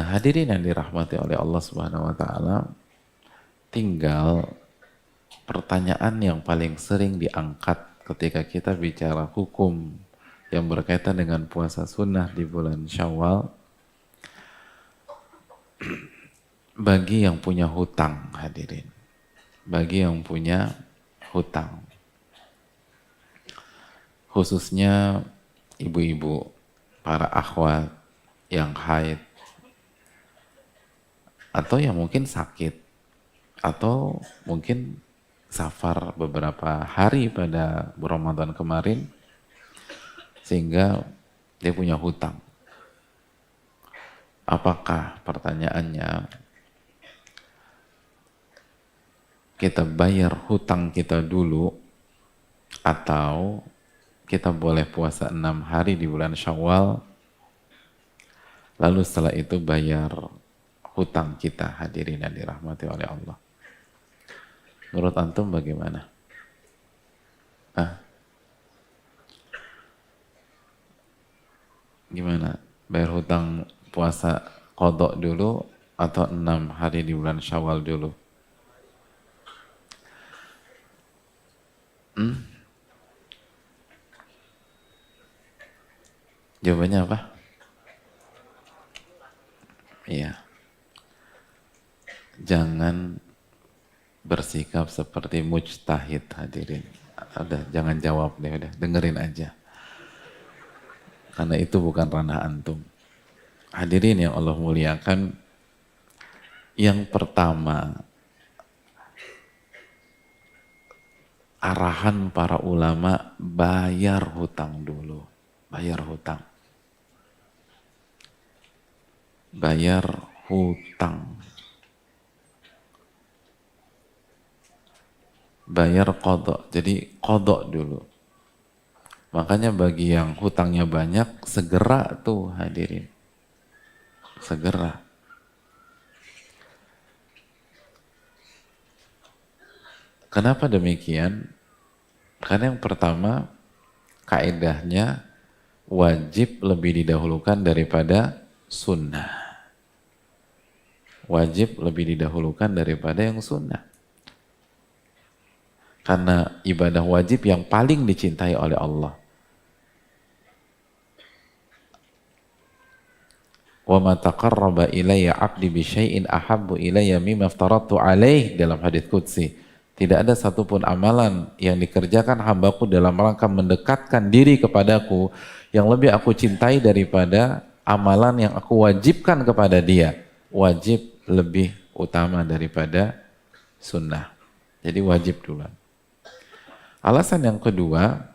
Nah, hadirin yang dirahmati oleh Allah Subhanahu wa taala, tinggal pertanyaan yang paling sering diangkat ketika kita bicara hukum yang berkaitan dengan puasa sunnah di bulan Syawal, bagi yang punya hutang, hadirin. Bagi yang punya hutang. Khususnya ibu-ibu, para akhwat yang haid, atau yang mungkin sakit, atau mungkin safar beberapa hari pada Ramadan kemarin, sehingga dia punya hutang. Apakah pertanyaannya, kita bayar hutang kita dulu, atau kita boleh puasa 6 hari di bulan Syawal, lalu setelah itu bayar hutang kita, hadirin yang dirahmati oleh Allah. Menurut antum bagaimana? Gimana? Bayar hutang puasa qadha dulu atau 6 hari di bulan Syawal dulu? Jawabannya apa? Iya. Jangan bersikap seperti mujtahid, hadirin. Udah, jangan jawab deh, udah dengerin aja. Karena itu bukan ranah antum. Hadirin yang Allah muliakan, yang pertama, arahan para ulama, bayar hutang dulu. Bayar hutang. Bayar hutang. Bayar qadha. Jadi qadha dulu. Makanya bagi yang hutangnya banyak, segera tuh hadirin. Segera. Kenapa demikian? Karena yang pertama, kaedahnya wajib lebih didahulukan daripada sunnah. Wajib lebih didahulukan daripada yang sunnah. Karena ibadah wajib yang paling dicintai oleh Allah. Wa ma taqarraba ilayya 'abdi bi syai'in ahabbu ilayya mimma aftaradtu 'alaih, dalam hadits qudsi. Tidak ada satupun amalan yang dikerjakan hambaku dalam rangka mendekatkan diri kepadaku yang lebih aku cintai daripada amalan yang aku wajibkan kepada dia. Wajib lebih utama daripada sunnah. Jadi wajib duluan. Alasan yang kedua,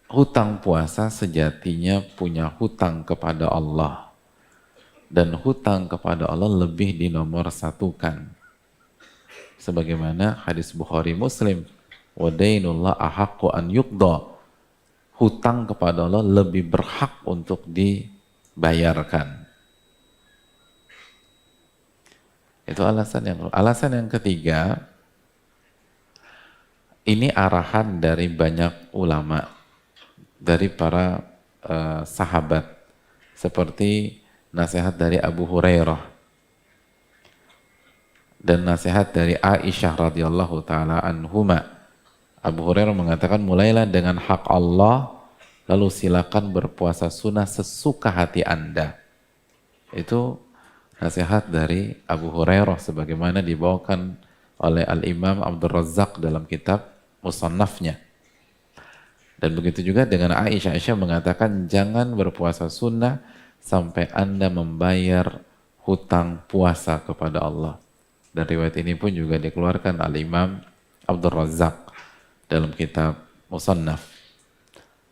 hutang puasa sejatinya punya hutang kepada Allah. Dan hutang kepada Allah lebih dinomorsatukan. Sebagaimana hadis Bukhari Muslim, wa dainullah ahaqqu an yuqda. Hutang kepada Allah lebih berhak untuk dibayarkan. Itu alasan yang ketiga, ini arahan dari banyak ulama, dari para sahabat, seperti nasihat dari Abu Hurairah dan nasihat dari Aisyah radhiyallahu taala anhuma. Abu Hurairah mengatakan, mulailah dengan hak Allah, lalu silakan berpuasa sunnah sesuka hati Anda. Itu nasihat dari Abu Hurairah sebagaimana dibawakan oleh Al-Imam Abdul Razzaq dalam kitab Musannafnya. Dan begitu juga dengan Aisyah. Aisyah mengatakan, jangan berpuasa sunnah sampai Anda membayar hutang puasa kepada Allah. Dan riwayat ini pun juga dikeluarkan Al-Imam Abdul Razzaq dalam kitab Musannaf.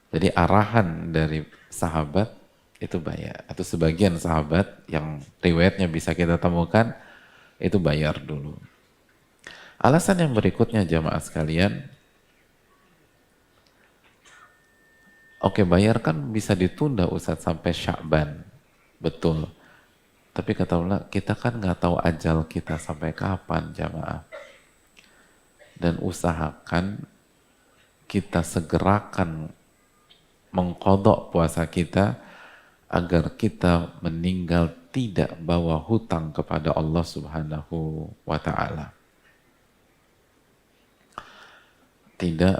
Jadi arahan dari sahabat itu bayar. Atau sebagian sahabat yang riwayatnya bisa kita temukan, itu bayar dulu. Alasan yang berikutnya jamaah sekalian, oke, bayar kan bisa ditunda Ustadz sampai Sya'ban. Betul. Tapi kata Allah, kita kan nggak tahu ajal kita sampai kapan, jamaah. Dan usahakan kita segerakan mengqadha puasa kita agar kita meninggal tidak bawa hutang kepada Allah Subhanahu wa Ta'ala. Tidak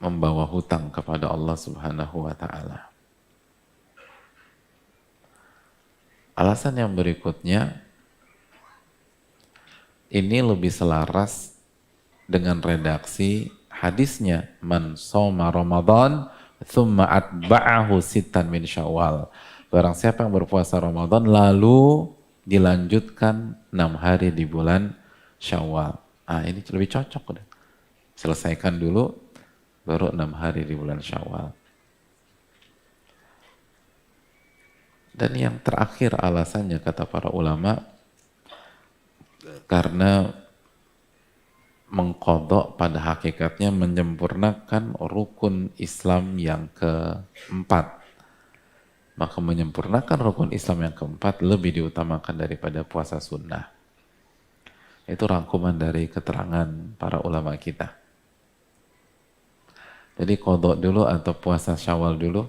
membawa hutang kepada Allah Subhanahu wa Ta'ala. Alasan yang berikutnya, ini lebih selaras dengan redaksi hadisnya, man shoma Ramadan thumma atba'ahu sittan min Syawal. Barang siapa yang berpuasa Ramadan lalu dilanjutkan 6 hari di bulan Syawal. Ah, ini lebih cocok udah. Selesaikan dulu baru 6 hari di bulan Syawal. Dan yang terakhir alasannya kata para ulama, karena mengqadha pada hakikatnya menyempurnakan rukun Islam yang keempat. Maka menyempurnakan rukun Islam yang keempat lebih diutamakan daripada puasa sunnah. Itu rangkuman dari keterangan para ulama kita. Jadi qadha dulu atau puasa Syawal dulu?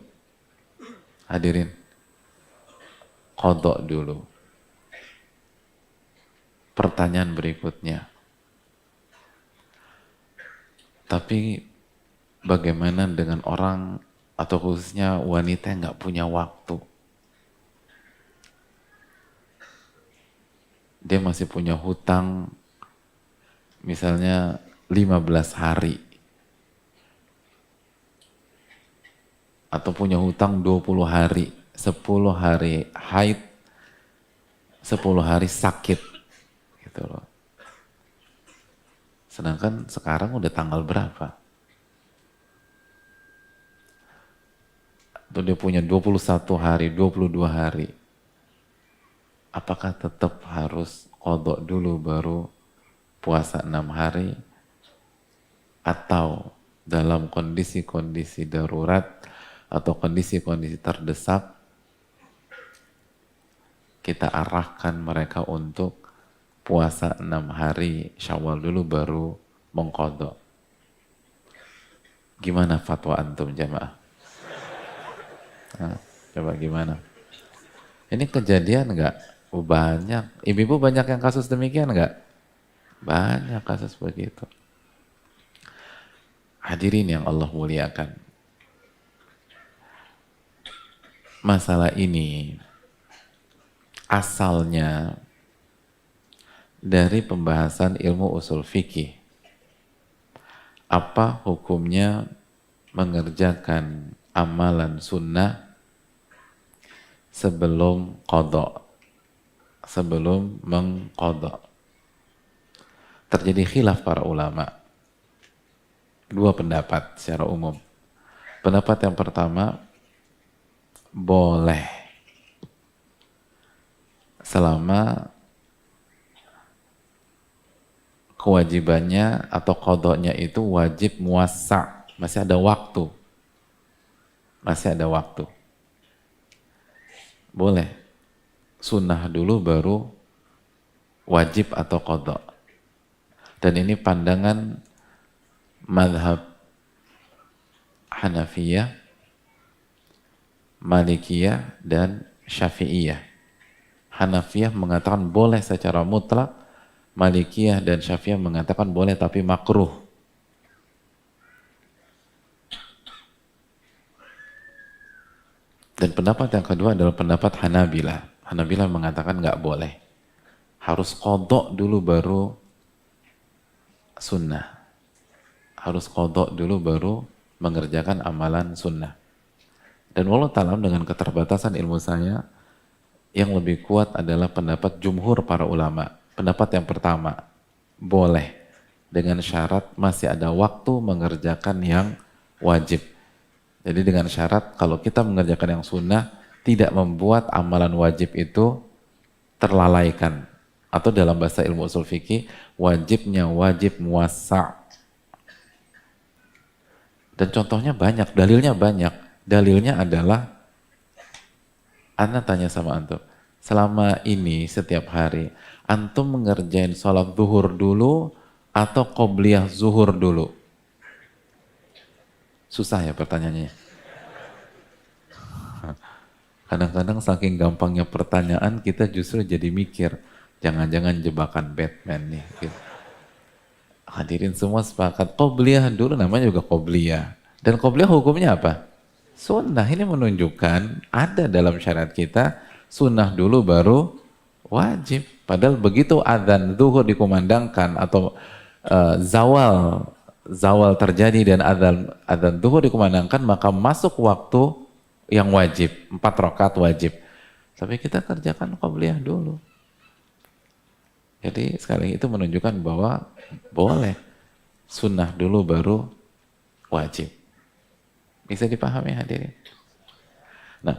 Hadirin, qadha dulu. Pertanyaan berikutnya, tapi bagaimana dengan orang atau khususnya wanita yang nggak punya waktu? Dia masih punya hutang misalnya 15 hari. Atau punya hutang 20 hari. 10 hari haid, 10 hari sakit. Gitu loh. Sedangkan sekarang udah tanggal berapa? Atau dia punya 21 hari, 22 hari. Apakah tetap harus qadha dulu baru puasa 6 hari? Atau dalam kondisi-kondisi darurat atau kondisi-kondisi terdesak, kita arahkan mereka untuk puasa 6 hari Syawal dulu baru mengqadha. Gimana fatwa antum jamaah? Nah, coba gimana? Ini kejadian enggak? Banyak. Ibu-ibu banyak yang kasus demikian enggak? Banyak kasus begitu. Hadirin yang Allah muliakan. Masalah ini asalnya dari pembahasan ilmu usul fikih. Apa hukumnya mengerjakan amalan sunnah sebelum qadha, sebelum mengqadha? Terjadi khilaf para ulama. Dua pendapat secara umum. Pendapat yang pertama, boleh selama kewajibannya atau qadhanya itu wajib muwassa', masih ada waktu. Masih ada waktu. Boleh. Sunnah dulu baru wajib atau qadha. Dan ini pandangan mazhab Hanafiyah, Malikiyah, dan Syafi'iyah. Hanafiyah mengatakan boleh secara mutlak, Malikiyah dan Syafi'iyah mengatakan boleh tapi makruh. Dan pendapat yang kedua adalah pendapat Hanabilah. Hanabilah mengatakan nggak boleh. Harus qadha dulu baru sunnah. Harus qadha dulu baru mengerjakan amalan sunnah. Dan wallahu ta'ala dengan keterbatasan ilmu saya, yang lebih kuat adalah pendapat jumhur para ulama. Pendapat yang pertama, boleh dengan syarat masih ada waktu mengerjakan yang wajib. Jadi dengan syarat kalau kita mengerjakan yang sunnah tidak membuat amalan wajib itu terlalaikan. Atau dalam bahasa ilmu usul fikih, wajibnya wajib muwassa'. Dan contohnya banyak, dalilnya banyak. Dalilnya adalah, Ana tanya sama antum, selama ini setiap hari, antum mengerjain sholat zuhur dulu atau qobliyah zuhur dulu? Susah ya pertanyaannya. Kadang-kadang saking gampangnya pertanyaan kita justru jadi mikir, jangan-jangan jebakan Batman nih. Gitu. Hadirin semua sepakat, qobliyah dulu namanya juga qobliyah. Dan qobliyah hukumnya apa? Sunnah. Ini menunjukkan ada dalam syariat kita, sunnah dulu baru wajib. Padahal begitu adzan zuhur dikumandangkan atau zawal terjadi dan adzan zuhur dikumandangkan, maka masuk waktu yang wajib, 4 rakaat wajib. Tapi kita kerjakan qobliyah dulu. Jadi sekali itu menunjukkan bahwa boleh sunnah dulu baru wajib. Bisa dipahami hadirin? Nah,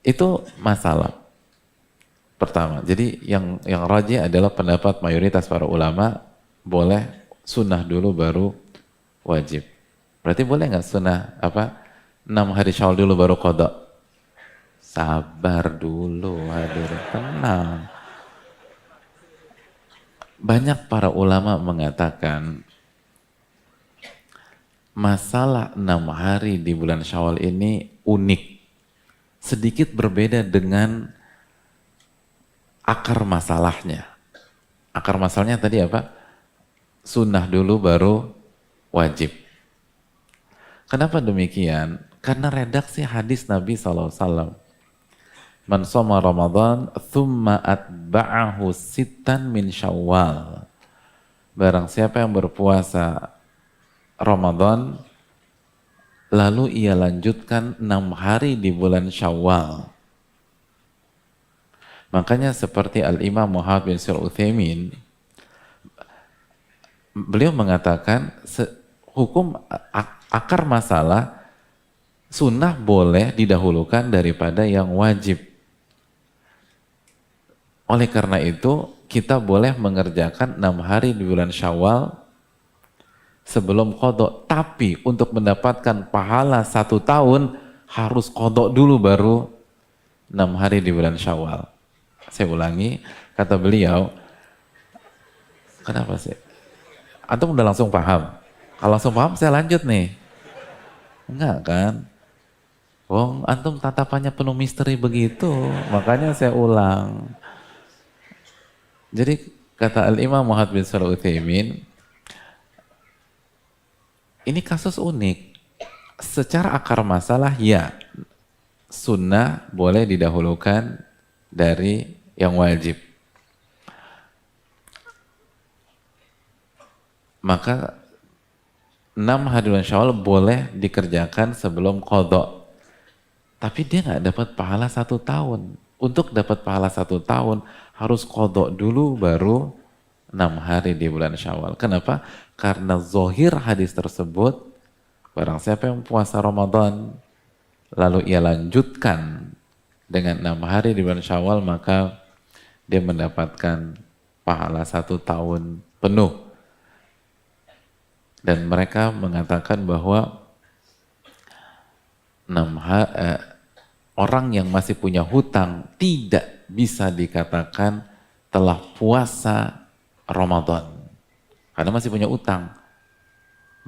itu masalah pertama. Jadi yang rajih adalah pendapat mayoritas para ulama, boleh sunnah dulu baru wajib. Berarti boleh nggak sunnah 6 hari Syawal dulu baru qada? Sabar dulu hadirin, tenang. Banyak para ulama mengatakan masalah 6 hari di bulan Syawal ini unik. Sedikit berbeda dengan akar masalahnya. Akar masalahnya tadi apa? Sunnah dulu baru wajib. Kenapa demikian? Karena redaksi hadis Nabi SAW. Man shoma Ramadan thumma atba'ahu sittan min Syawal. Barang siapa yang berpuasa Ramadan lalu ia lanjutkan 6 hari di bulan Syawal. Makanya seperti Al-Imam Muhammad bin Shalih Al-Utsaimin, beliau mengatakan hukum akar masalah sunnah boleh didahulukan daripada yang wajib. Oleh karena itu, kita boleh mengerjakan 6 hari di bulan Syawal sebelum qadha. Tapi untuk mendapatkan pahala 1 tahun, harus qadha dulu baru 6 hari di bulan Syawal. Saya ulangi, kata beliau, kenapa sih? Antum udah langsung paham? Kalau langsung paham, saya lanjut nih. Enggak kan? Wong, antum tatapannya penuh misteri begitu, makanya saya ulang. Jadi kata Al-Imam Muhammad bin Shalih Al-Utsaimin, ini kasus unik. Secara akar masalah ya, sunnah boleh didahulukan dari yang wajib. Maka 6 hari bulan Syawal boleh dikerjakan sebelum qadha. Tapi dia nggak dapat pahala 1 tahun. Untuk dapat pahala 1 tahun harus qadha dulu baru 6 hari di bulan Syawal. Kenapa? Karena zohir hadis tersebut, barang siapa yang puasa Ramadan lalu ia lanjutkan dengan 6 hari di bulan Syawal, maka dia mendapatkan pahala 1 tahun penuh. Dan mereka mengatakan bahwa orang yang masih punya hutang tidak bisa dikatakan telah puasa Ramadan. Karena masih punya utang.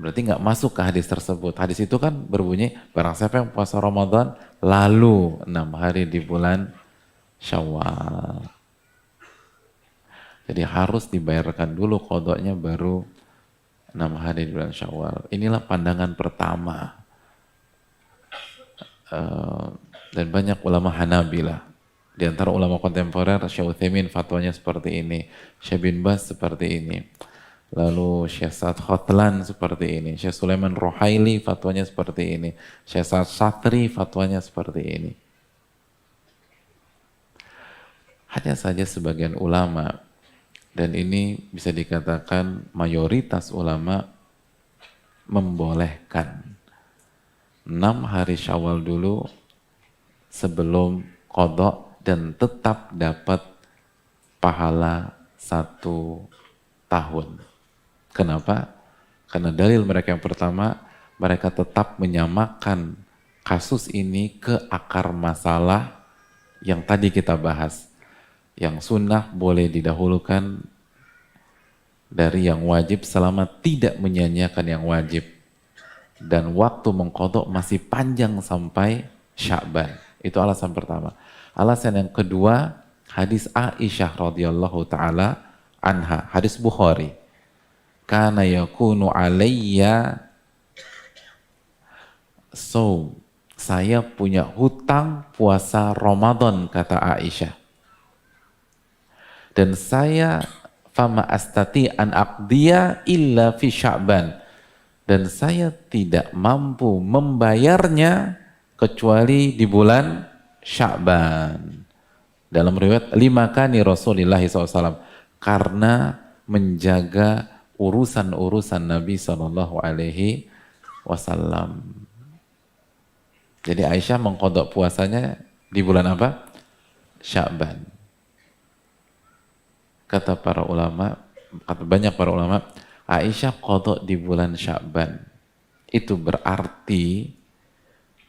Berarti nggak masuk ke hadis tersebut. Hadis itu kan berbunyi, barang siapa yang puasa Ramadan, lalu 6 hari di bulan Syawal. Jadi harus dibayarkan dulu qadanya baru 6 hari di bulan Syawal. Inilah pandangan pertama. Dan banyak ulama Hanabilah. Di antara ulama kontemporer, Syekh Utsaimin fatwanya seperti ini. Syekh bin Baz seperti ini. Lalu Syekh Sa'ad Khotlan seperti ini. Syekh Sulaiman Ruhaili fatwanya seperti ini. Syekh Sa'ad Satri fatwanya seperti ini. Hanya saja sebagian ulama, dan ini bisa dikatakan mayoritas ulama, membolehkan 6 hari Syawal dulu sebelum qadha dan tetap dapat pahala 1 tahun. Kenapa? Karena dalil mereka yang pertama, mereka tetap menyamakan kasus ini ke akar masalah yang tadi kita bahas. Yang sunnah boleh didahulukan dari yang wajib selama tidak menyia-nyiakan yang wajib. Dan waktu mengqadha masih panjang sampai Sya'ban. Itu alasan pertama. Alasan yang kedua, hadis Aisyah radhiyallahu taala anha, hadis Bukhari. Kana yakunu alayya, so saya punya hutang puasa Ramadan, kata Aisyah. Dan saya fama astati an aqdiya illa fi Sya'ban. Dan saya tidak mampu membayarnya kecuali di bulan Sya'ban. Dalam riwayat lima kani Rasulullah SAW, karena menjaga urusan-urusan Nabi SAW. Jadi Aisyah mengqadha puasanya di bulan apa? Sya'ban. Kata banyak para ulama, Aisyah qadha di bulan Sya'ban. Itu berarti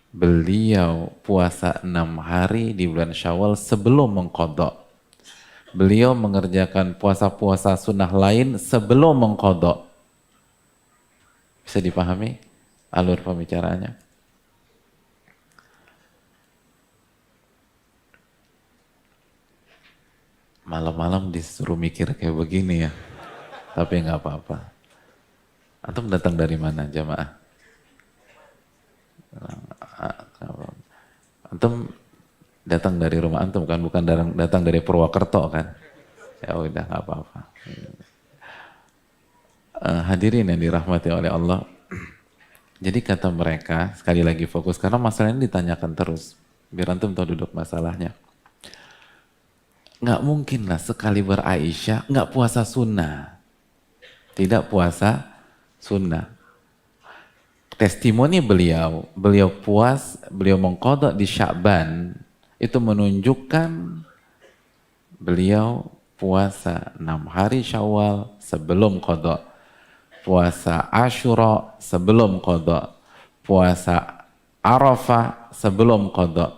beliau puasa 6 hari di bulan Syawal sebelum mengqadha. Beliau mengerjakan puasa-puasa sunnah lain sebelum mengqadha. Bisa dipahami alur pembicaraannya? Malam-malam disuruh mikir kayak begini ya, tapi nggak apa-apa. Antum datang dari mana jamaah? Antum datang dari rumah antum kan, bukan datang dari Purwokerto kan? Ya udah nggak apa-apa. Hadirin yang dirahmati oleh Allah. Jadi kata mereka, sekali lagi fokus karena masalah ini ditanyakan terus, biar antum tahu duduk masalahnya. Nggak mungkin lah sekali Aisyah nggak puasa sunnah, tidak puasa sunnah. Testimoni beliau mengqadha di Sya'ban, itu menunjukkan beliau puasa 6 hari Syawal sebelum qadha, puasa Asyura sebelum qadha, puasa Arafah sebelum qadha.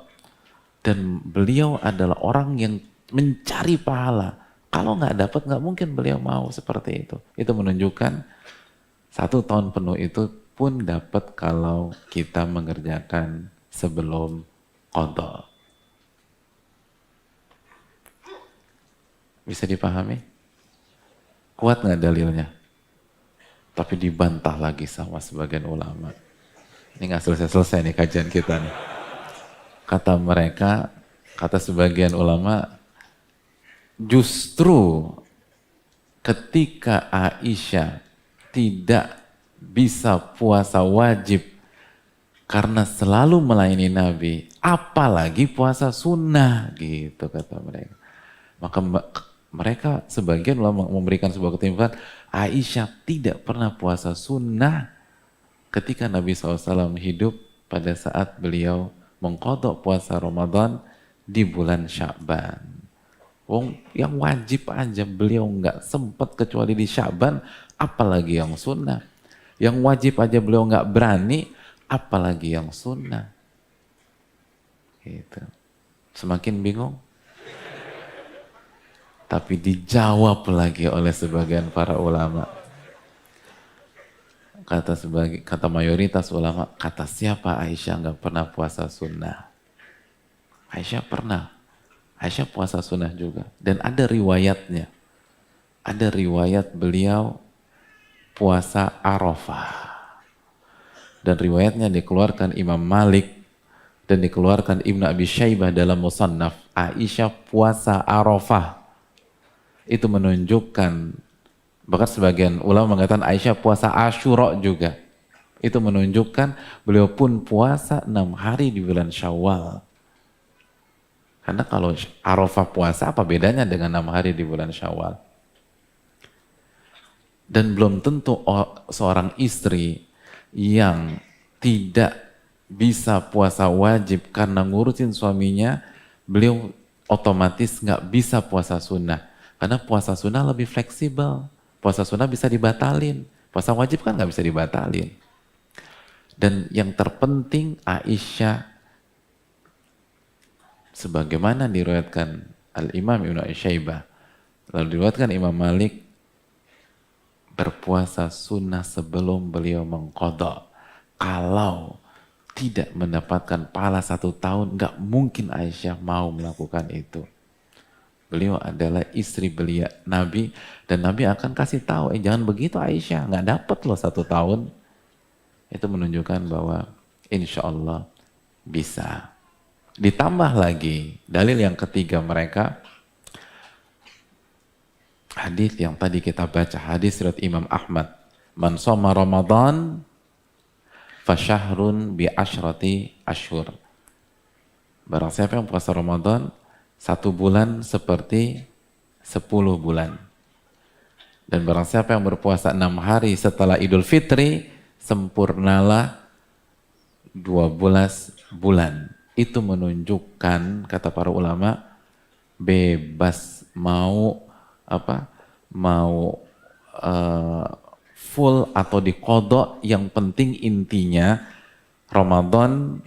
Dan beliau adalah orang yang mencari pahala. Kalau nggak dapat, nggak mungkin beliau mau seperti itu. Itu menunjukkan 1 tahun penuh itu pun dapat kalau kita mengerjakan sebelum qadha. Bisa dipahami? Kuat nggak dalilnya? Tapi dibantah lagi sama sebagian ulama. Ini nggak selesai-selesai nih kajian kita nih. Kata sebagian ulama, justru ketika Aisyah tidak bisa puasa wajib karena selalu melayani Nabi, apalagi puasa sunnah, gitu kata mereka. Maka mereka sebagian ulama memberikan sebuah kesimpulan, Aisyah tidak pernah puasa sunnah ketika Nabi SAW hidup pada saat beliau mengqadha puasa Ramadan di bulan Sya'ban. Yang wajib aja beliau nggak sempat kecuali di Sya'ban, apalagi yang sunnah. Yang wajib aja beliau nggak berani, apalagi yang sunnah. Gitu. Semakin bingung. Tapi dijawab lagi oleh sebagian para ulama. Kata mayoritas ulama, kata siapa Aisyah nggak pernah puasa sunnah? Aisyah pernah. Aisyah puasa sunnah juga. Dan ada riwayatnya. Ada riwayat beliau puasa Arafah. Dan riwayatnya dikeluarkan Imam Malik dan dikeluarkan Ibnu Abi Syaibah dalam Musannaf. Aisyah puasa Arafah. Itu menunjukkan, bahkan sebagian ulama mengatakan Aisyah puasa Asyura juga. Itu menunjukkan beliau pun puasa 6 hari di bulan Syawal. Karena kalau Arafah puasa, apa bedanya dengan 6 hari di bulan Syawal? Dan belum tentu seorang istri yang tidak bisa puasa wajib karena ngurusin suaminya, beliau otomatis nggak bisa puasa sunnah. Karena puasa sunnah lebih fleksibel. Puasa sunnah bisa dibatalin. Puasa wajib kan nggak bisa dibatalin. Dan yang terpenting Aisyah, sebagaimana diriwayatkan Al-Imam Ibnu Syaibah, lalu diriwayatkan Imam Malik, berpuasa sunnah sebelum beliau mengqadha. Kalau tidak mendapatkan pahala 1 tahun, nggak mungkin Aisyah mau melakukan itu. Beliau adalah istri beliau Nabi, dan Nabi akan kasih tahu, jangan begitu Aisyah, nggak dapat loh 1 tahun. Itu menunjukkan bahwa insya Allah bisa. Ditambah lagi, dalil yang ketiga mereka, hadis yang tadi kita baca, hadis riwayat Imam Ahmad, man shoma Ramadan fasyahrun bi asyrati asyhur. Barang siapa yang puasa Ramadan, 1 bulan seperti 10 bulan. Dan barang siapa yang berpuasa 6 hari setelah Idul Fitri, sempurnalah 12 bulan. Itu menunjukkan, kata para ulama, bebas mau full atau dikodok, yang penting intinya Ramadan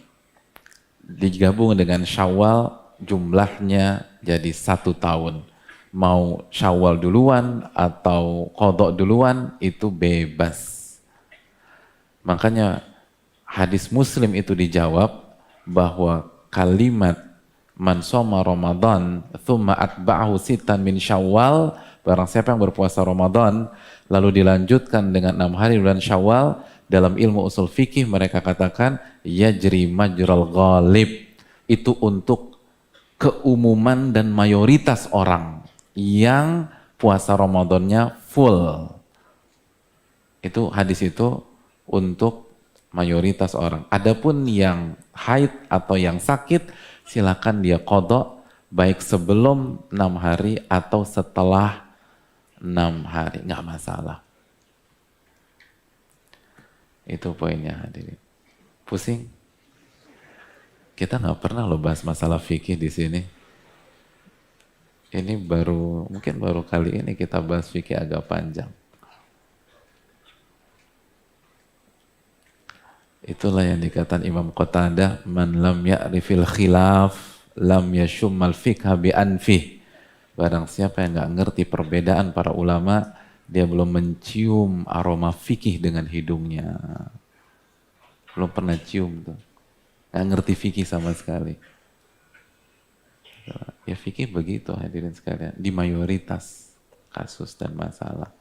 digabung dengan Syawal, jumlahnya jadi 1 tahun. Mau Syawal duluan atau kodok duluan, itu bebas. Makanya hadis Muslim itu dijawab bahwa kalimat man shoma Ramadan thumma atba'ahu sittan min Syawal, barang siapa yang berpuasa Ramadan lalu dilanjutkan dengan 6 hari bulan Syawal, dalam ilmu usul fikih mereka katakan yajri majral ghalib, itu untuk keumuman dan mayoritas orang yang puasa Ramadannya full. Itu hadis itu untuk mayoritas orang. Adapun yang haid atau yang sakit, silakan dia qadha baik sebelum 6 hari atau setelah 6 hari, nggak masalah. Itu poinnya hadirin. Pusing? Kita nggak pernah loh bahas masalah fikih di sini. Ini mungkin baru kali ini kita bahas fikih agak panjang. Itulah yang dikatakan Imam Qatadah, man lam ya'rifil khilaf lam yashummal fiqha bi anfih. Barang siapa yang nggak ngerti perbedaan para ulama, dia belum mencium aroma fikih dengan hidungnya. Belum pernah cium tuh. Nggak ngerti fikih sama sekali. Ya fikih begitu hadirin sekalian, di mayoritas kasus dan masalah.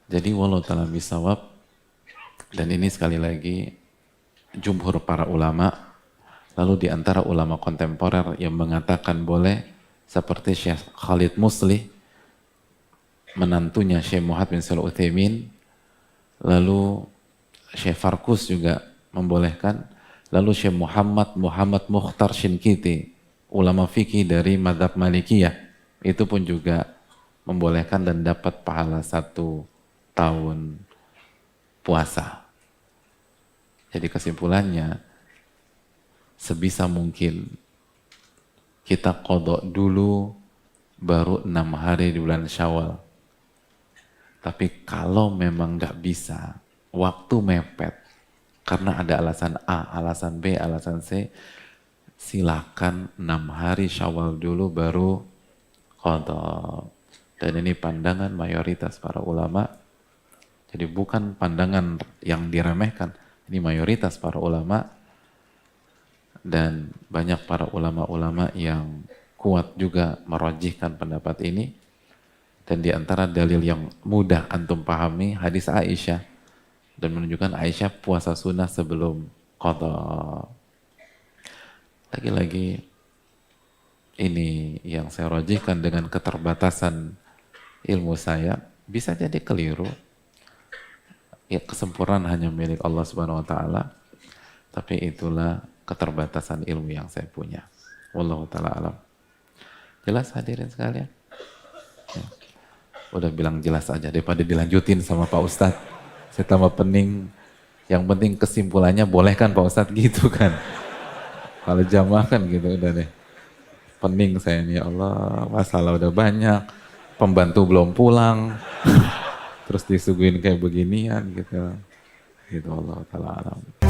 Jadi walau ta'ala bisawab, dan ini sekali lagi jumhur para ulama, lalu di antara ulama kontemporer yang mengatakan boleh, seperti Syekh Khalid Muslih, menantunya Syekh Muhammad bin Shalih Utsaimin, lalu Syekh Farkus juga membolehkan, lalu Syekh Muhammad Mukhtar Shinkiti, ulama fikih dari mazhab Malikiyah, itu pun juga membolehkan dan dapat pahala 1 tahun puasa. Jadi kesimpulannya, sebisa mungkin kita qadha dulu baru 6 hari di bulan Syawal. Tapi kalau memang nggak bisa, waktu mepet, karena ada alasan A, alasan B, alasan C, silakan 6 hari Syawal dulu baru qadha. Dan ini pandangan mayoritas para ulama. Jadi bukan pandangan yang diremehkan, ini mayoritas para ulama, dan banyak para ulama-ulama yang kuat juga merajihkan pendapat ini. Dan di antara dalil yang mudah antum pahami, hadis Aisyah, dan menunjukkan Aisyah puasa sunnah sebelum qadha. Lagi-lagi ini yang saya rajihkan dengan keterbatasan ilmu saya, bisa jadi keliru. Ya, kesempurnaan hanya milik Allah Subhanahu wa taala. Tapi itulah keterbatasan ilmu yang saya punya. Wallahu taala alam. Jelas hadirin sekalian? Ya. Udah bilang jelas aja daripada dilanjutin sama Pak Ustadz. Saya tambah pening. Yang penting kesimpulannya boleh kan Pak Ustadz, gitu kan. Kalau jamaah kan gitu udah deh. Pening saya nih, ya Allah, masalah udah banyak. Pembantu belum pulang. Terus disuguhin kayak beginian gitu. Gitu Allah taala alam.